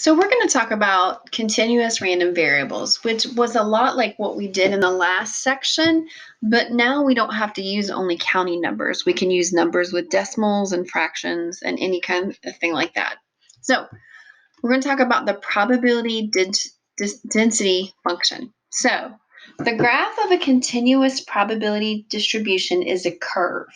So we're going to talk about continuous random variables, which was a lot like what we did in the last section, but now we don't have to use only counting numbers. We can use numbers with decimals and fractions and any kind of thing like that. So we're going to talk about the probability density function. So the graph of a continuous probability distribution is a curve.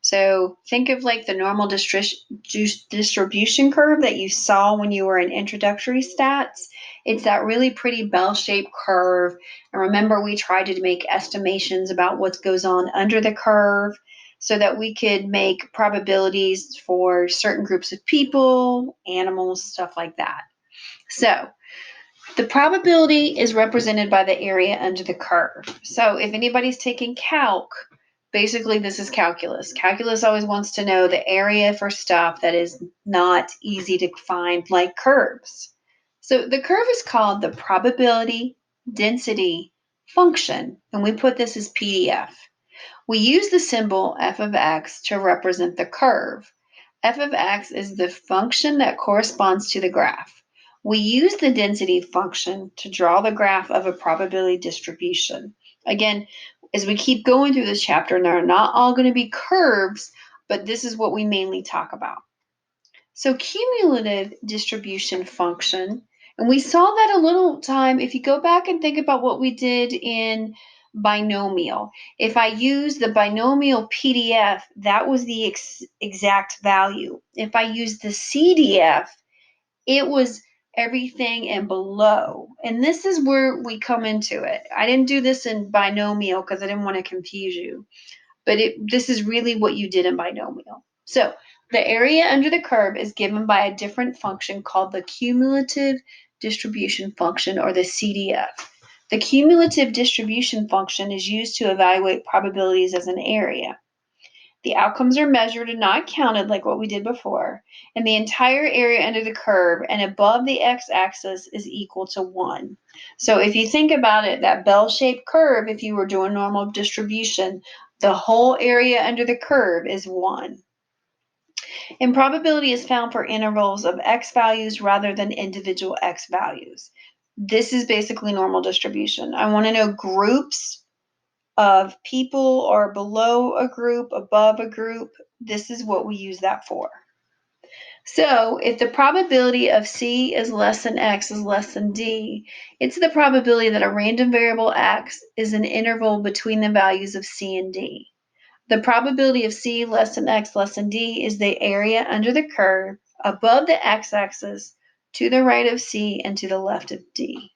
So think of like the normal distribution curve that you saw when you were in introductory stats. It's that really pretty bell-shaped curve. And remember, we tried to make estimations about what goes on under the curve so that we could make probabilities for certain groups of people, animals, stuff like that. So the probability is represented by the area under the curve. So if anybody's taking calc, basically this is calculus. Calculus always wants to know the area for stuff that is not easy to find, like curves. So the curve is called the probability density function, and we put this as PDF. We use the symbol f of x to represent the curve. F of x is the function that corresponds to the graph. We use the density function to draw the graph of a probability distribution. Again, as we keep going through this chapter, and they're not all going to be curves, but this is what we mainly talk about. So cumulative distribution function, and we saw that a little time, if you go back and think about what we did in binomial. If I use the binomial PDF, that was the exact value. If I use the CDF, it was everything and below. And this is where we come into it. I didn't do this in binomial because I didn't want to confuse you, but this is really what you did in binomial. So the area under the curve is given by a different function called the cumulative distribution function, or the CDF. The cumulative distribution function is used to evaluate probabilities as an area. The outcomes are measured and not counted like what we did before, and the entire area under the curve and above the x-axis is equal to 1. So if you think about it, that bell-shaped curve, if you were doing normal distribution, the whole area under the curve is 1. And probability is found for intervals of x values rather than individual x values. This is basically normal distribution. I want to know groups of people or below a group, above a group. This is what we use that for. So if the probability of C is less than X is less than D, it's the probability that a random variable X is an interval between the values of C and D. The probability of C less than X less than D is the area under the curve above the x-axis to the right of C and to the left of D.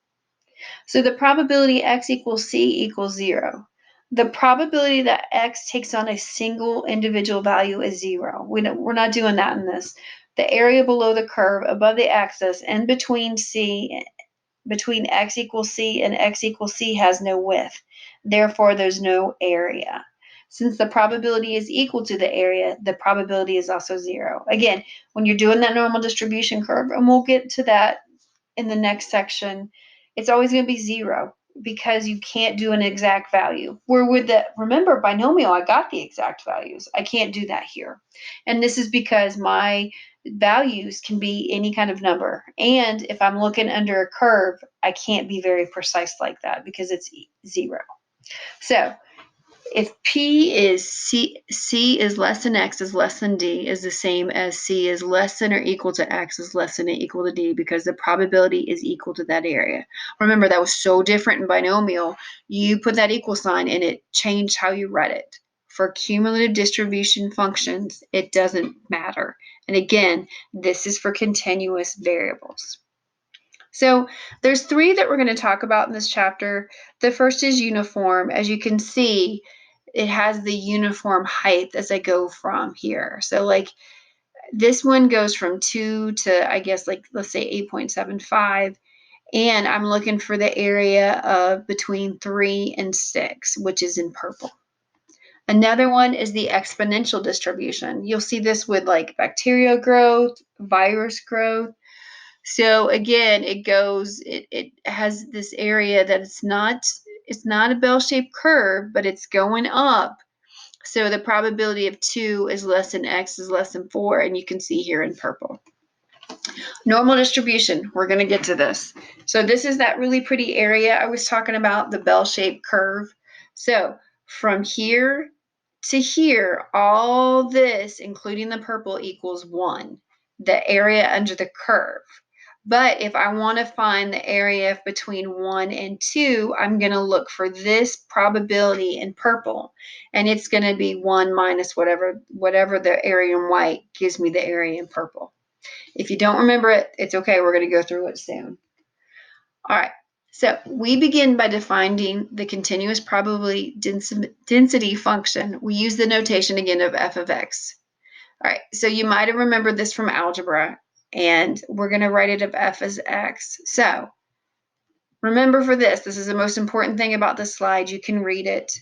So the probability X equals C equals 0. The probability that X takes on a single individual value is 0. We're not doing that in this. The area below the curve above the axis and between X equals C and X equals C has no width. Therefore, there's no area. Since the probability is equal to the area, the probability is also 0. Again, when you're doing that normal distribution curve, and we'll get to that in the next section, it's always going to be 0 because you can't do an exact value. Where with the, remember, binomial, I got the exact values. I can't do that here. And this is because my values can be any kind of number. And if I'm looking under a curve, I can't be very precise like that because it's 0. So if P is C is less than X is less than D is the same as C is less than or equal to X is less than or equal to D, because the probability is equal to that area. Remember, that was so different in binomial. You put that equal sign and it changed how you read it. For cumulative distribution functions, it doesn't matter. And again, this is for continuous variables. So there's 3 that we're going to talk about in this chapter. The first is uniform. As you can see, it has the uniform height as I go from here. So like this one goes from 2 to, I guess, like let's say 8.75. And I'm looking for the area of between 3 and 6, which is in purple. Another one is the exponential distribution. You'll see this with like bacterial growth, virus growth. So again, it has this area that it's not a bell-shaped curve, but it's going up. So the probability of 2 is less than X is less than 4, and you can see here in purple. Normal distribution, we're going to get to this. So this is that really pretty area I was talking about, the bell-shaped curve. So from here to here, all this, including the purple, equals 1, the area under the curve. But if I want to find the area between 1 and 2, I'm going to look for this probability in purple. And it's going to be 1 minus whatever the area in white gives me the area in purple. If you don't remember it, it's okay. We're going to go through it soon. All right. So we begin by defining the continuous probability density function. We use the notation again of f of x. All right. So you might have remembered this from algebra, and we're going to write it of f as x. So remember for this is the most important thing about this slide. You can read it.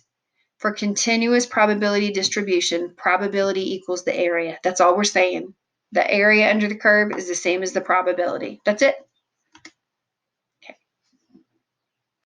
For continuous probability distribution, probability equals the area. That's all we're saying. The area under the curve is the same as the probability. That's it.